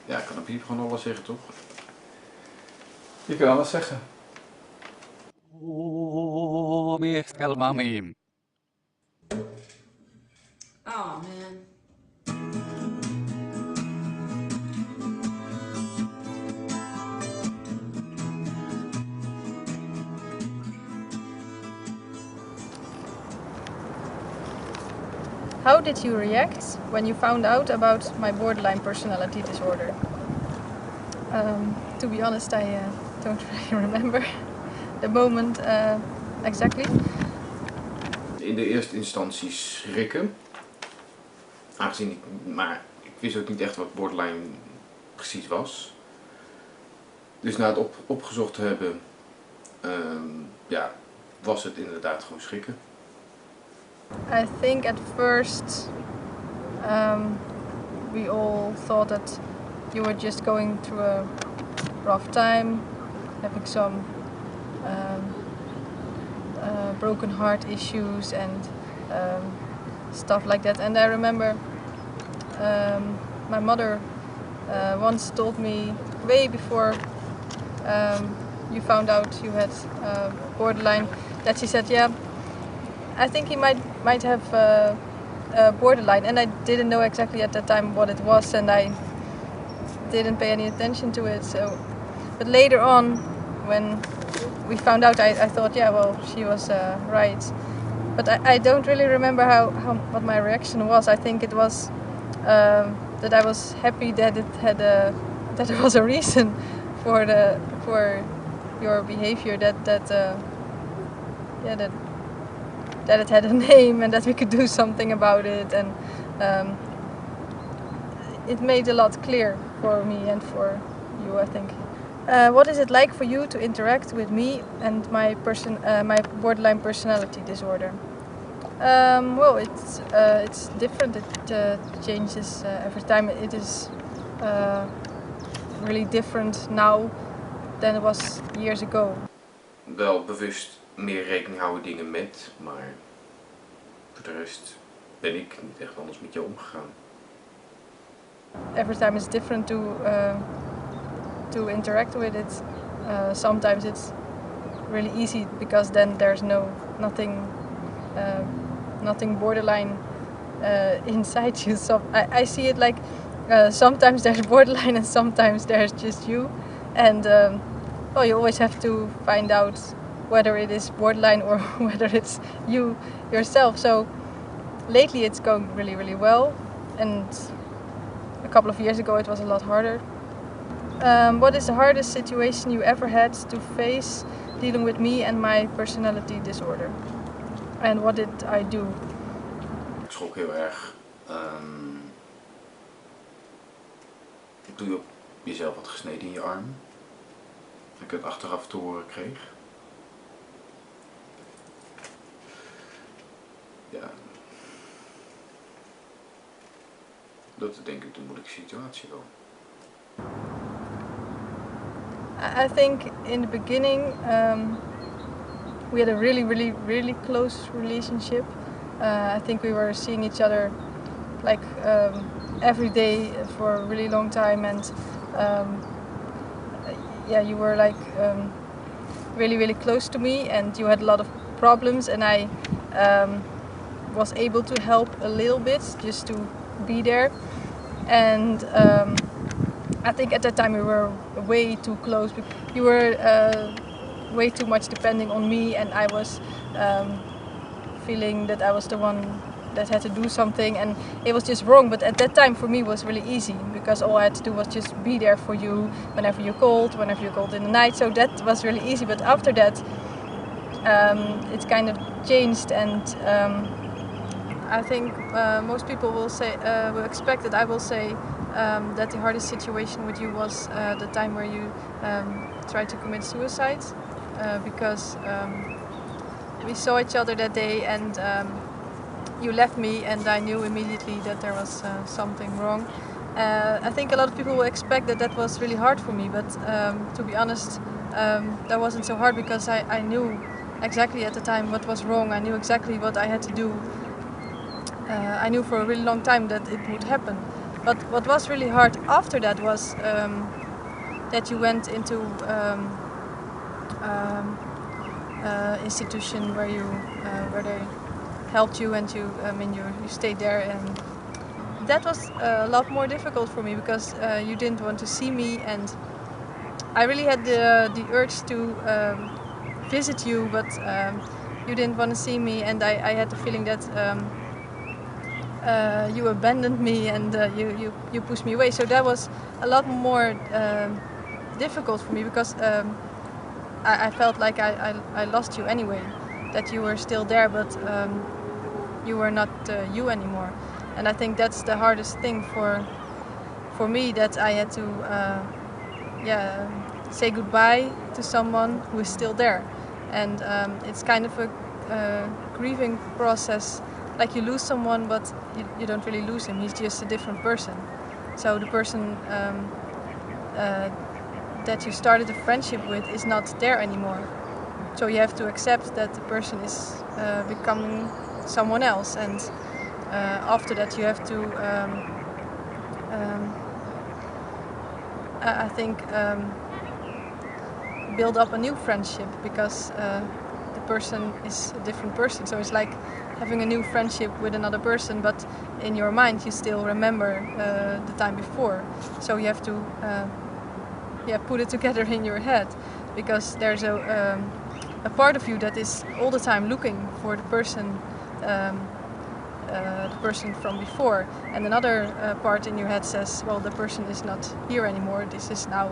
Ja, ik kan op hier gewoon alles zeggen, toch? Je kan alles zeggen. Oh man. How did you react when you found out about my borderline personality disorder? To be honest, I don't really remember the moment exactly. In de eerste instantie schrikken. Maar ik wist ook niet echt wat borderline precies was. Dus na het opgezocht te hebben, was het inderdaad gewoon schrikken. I think at first we all thought that you were just going through a rough time, having some broken heart issues and stuff like that. And I remember my mother once told me way before you found out you had borderline that she said, yeah, I think he might have borderline, and I didn't know exactly at that time what it was, and I didn't pay any attention to it. So, but later on, when we found out, I thought, yeah, well, she was right. But I don't really remember what my reaction was. I think it was that I was happy that it had that there was a reason for your behavior, that it had a name and that we could do something about it, and it made a lot clear for me and for you, I think. What is it like for you to interact with me and my borderline personality disorder? Well, it's different. It changes every time. It is really different now than it was years ago. Wel bewust meer rekening houden dingen met, maar voor de rest ben ik niet echt anders met jou omgegaan. Every time it's different to interact with it. Sometimes it's really easy because then there's nothing borderline inside you. So I see it like sometimes there's borderline and sometimes there's just you, and well, you always have to find out whether it is borderline or whether it's you yourself. So lately it's going really, really well, and a couple of years ago it was a lot harder. What is the hardest situation you ever had to face dealing with me and my personality disorder? And what did I do? Ik schrok heel erg. Toen je op jezelf had gesneden in je arm. Dat ik het achteraf te horen kreeg. Ja. Dat is denk ik de moeilijke situatie wel. I think in the beginning we had a really, really, really close relationship. I think we were seeing each other like every day for a really long time, and yeah, you were like really, really close to me, and you had a lot of problems, and I was able to help a little bit just to be there. And I think at that time we were way too close. You were way too much depending on me, and I was feeling that I was the one that had to do something, and it was just wrong. But at that time for me it was really easy because all I had to do was just be there for you whenever you called in the night. So that was really easy. But after that it kind of changed, and I think most people will expect that I will say that the hardest situation with you was the time where you tried to commit suicide, because we saw each other that day, and you left me, and I knew immediately that there was something wrong. I think a lot of people will expect that that was really hard for me, but to be honest, that wasn't so hard because I knew exactly at the time what was wrong. I knew exactly what I had to do. I knew for a really long time that it would happen. But what was really hard after that was that you went into institution where they helped you and you you stayed there, and that was a lot more difficult for me because you didn't want to see me, and I really had the urge to visit you, but you didn't want to see me, and I had the feeling that you abandoned me and you pushed me away. So that was a lot more difficult for me because I felt like I lost you anyway, that you were still there, but you were not you anymore. And I think that's the hardest thing for me, that I had to say goodbye to someone who is still there. And it's kind of a grieving process, like you lose someone, but you don't really lose him, he's just a different person. So the person that you started a friendship with is not there anymore. So you have to accept that the person is becoming someone else, and after that you have to I think build up a new friendship, because the person is a different person. So it's like having a new friendship with another person, but in your mind you still remember the time before. So you have to put it together in your head, because there's a part of you that is all the time looking for the person from before, and another part in your head says, well, the person is not here anymore, this is now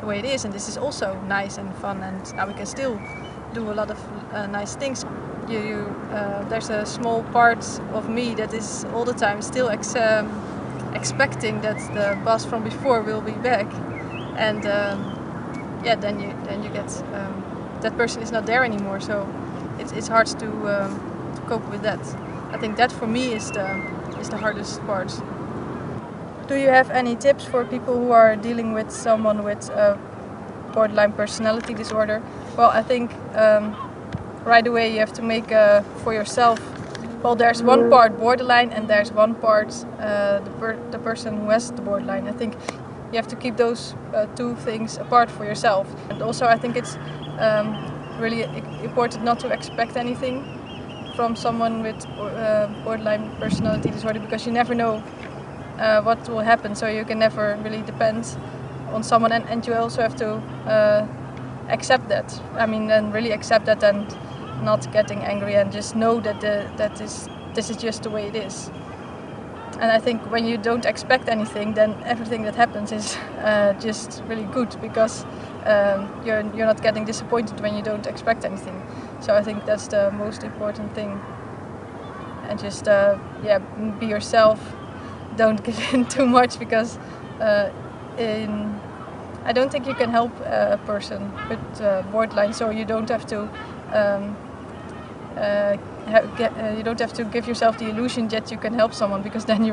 the way it is, and this is also nice and fun, and now we can still do a lot of nice things. There's a small part of me that is all the time still expecting that the boss from before will be back, and then you get that person is not there anymore, so it's hard to cope with that. I think that for me is the hardest part. Do you have any tips for people who are dealing with someone with borderline personality disorder? Well, I think right away you have to make for yourself, well, there's one part borderline and there's one part the person who has the borderline. I think you have to keep those two things apart for yourself. And also I think it's really important not to expect anything from someone with borderline personality disorder, because you never know what will happen, so you can never really depend on someone, and you also have to accept that. I mean, and really accept that and not getting angry, and just know that this is just the way it is. And I think when you don't expect anything, then everything that happens is just really good, because you're not getting disappointed when you don't expect anything. So I think that's the most important thing. And just be yourself. Don't give in too much, because I don't think you can help a person with borderline. So you don't have to you don't have to give yourself the illusion that you can help someone, because then you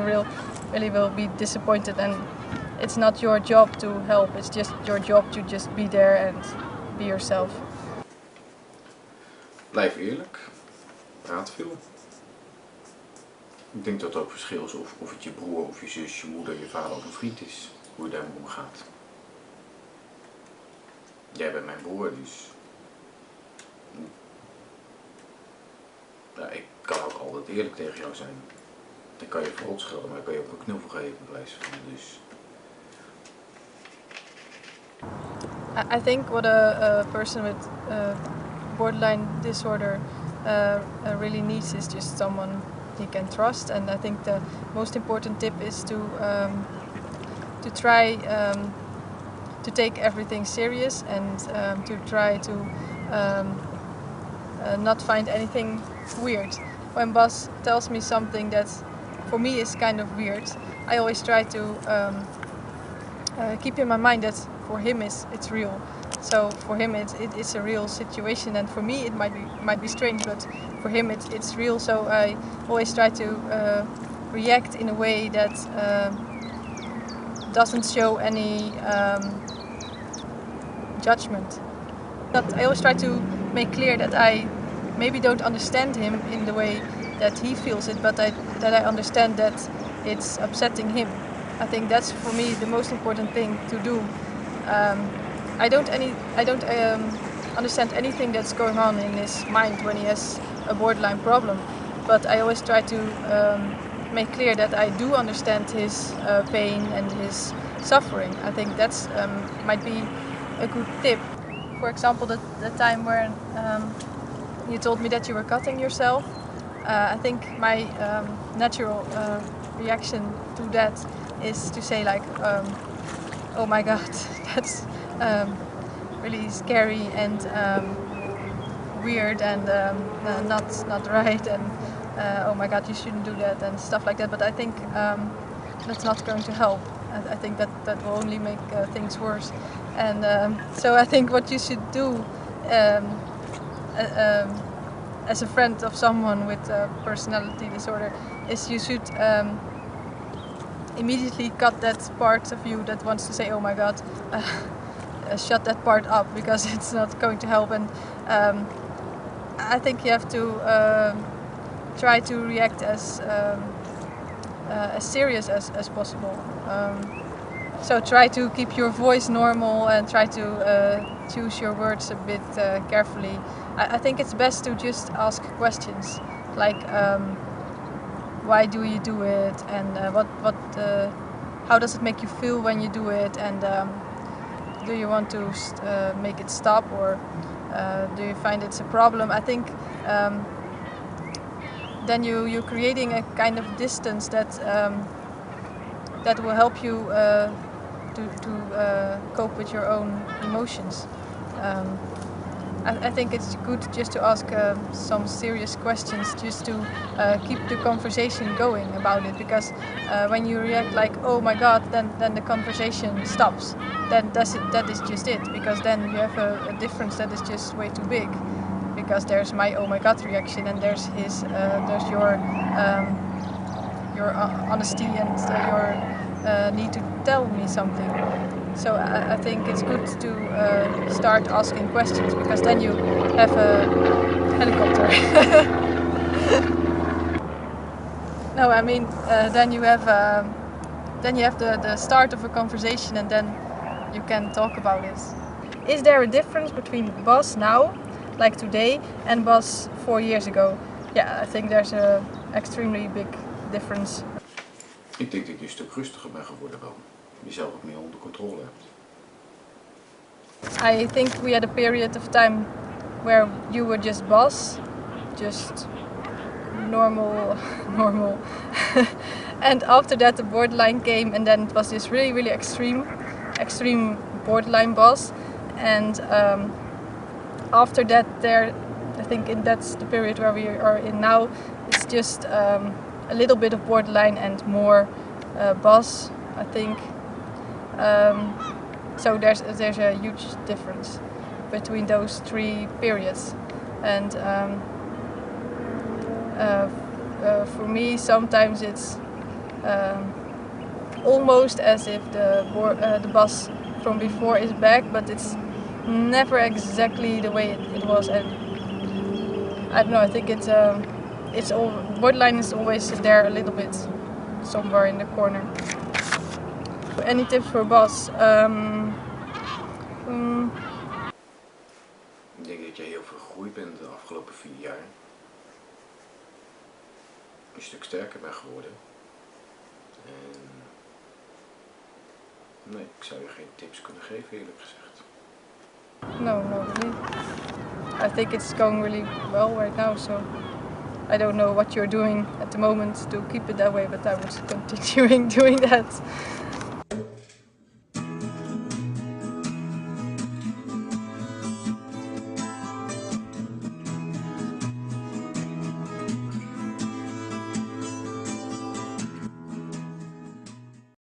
really will be disappointed, and it's not your job to help. It's just your job to just be there and be yourself. Blijf eerlijk, praat veel. Ik denk dat het ook verschil is of het je broer of je zus, je moeder, je vader of een vriend is, hoe je daarmee omgaat. Jij bent mijn broer, dus ja, ik kan ook altijd eerlijk tegen jou zijn. Dan kan je verrot schelden, maar dan kan je ook een knuffel geven, bij wijze van. Dus. I think what a person with borderline disorder really needs is just someone he can trust, and I think the most important tip is to try to take everything serious, and to try to not find anything weird. When Bas tells me something that for me is kind of weird, I always try to keep in my mind that for him it's real. So for him it's a real situation, and for me it might be strange, but for him it's real. So I always try to react in a way that doesn't show any judgment. I always try to make clear that I maybe don't understand him in the way that he feels it, but that I understand that it's upsetting him. I think that's for me the most important thing to do. I don't understand anything that's going on in his mind when he has a borderline problem, but I always try to make clear that I do understand his pain and his suffering. I think that's might be a good tip. For example, the time when you told me that you were cutting yourself, I think my natural reaction to that is to say like, oh my god, that's really scary and weird and not right, and oh my god, you shouldn't do that and stuff like that. But I think that's not going to help. I think that will only make things worse. And so I think what you should do as a friend of someone with a personality disorder is you should immediately cut that part of you that wants to say, oh my god, shut that part up, because it's not going to help. And I think you have to try to react as serious as possible. So try to keep your voice normal and try to choose your words a bit carefully. I think it's best to just ask questions like why do you do it, and how does it make you feel when you do it, and do you want to make it stop, or do you find it's a problem? I think then you're creating a kind of distance that will help you to cope with your own emotions. I think it's good just to ask some serious questions, just to keep the conversation going about it, because when you react like, oh my god, then the conversation stops. Then that is just it, because then you have a difference that is just way too big. Because there's my oh my god reaction, and there's his, there's your honesty and your need to tell me something. So I think it's good to start asking questions, because then you have a helicopter. No, I mean then you have the start of a conversation, and then you can talk about it. Is there a difference between Bas now, like today, and Bas 4 years ago? Yeah, I think there's a extremely big difference. Ik denk dat je een stuk rustiger bent geworden wel. Jezelf wat meer onder controle hebt. I think we had a period of time where you were just Bas, just normal. And after that the borderline came, and then it was this really extreme borderline Bas. And after that, I think that's the period where we are in now. It's just a little bit of borderline and more Bas, I think. So there's a huge difference between those 3 periods. And for me, sometimes it's almost as if the Bas from before is back, but it's never exactly the way it was. And I don't know, I think it's all, borderline is always there a little bit somewhere in the corner. Any tips for Bas? Ik denk dat je heel veel gegroeid bent de afgelopen 4 jaar. Een stuk sterker bent geworden. En nee, ik zou je geen tips kunnen geven, eerlijk gezegd. No, really. I think it's going really well right now, so I don't know what you're doing at the moment to keep it that way, but I was continuing doing that.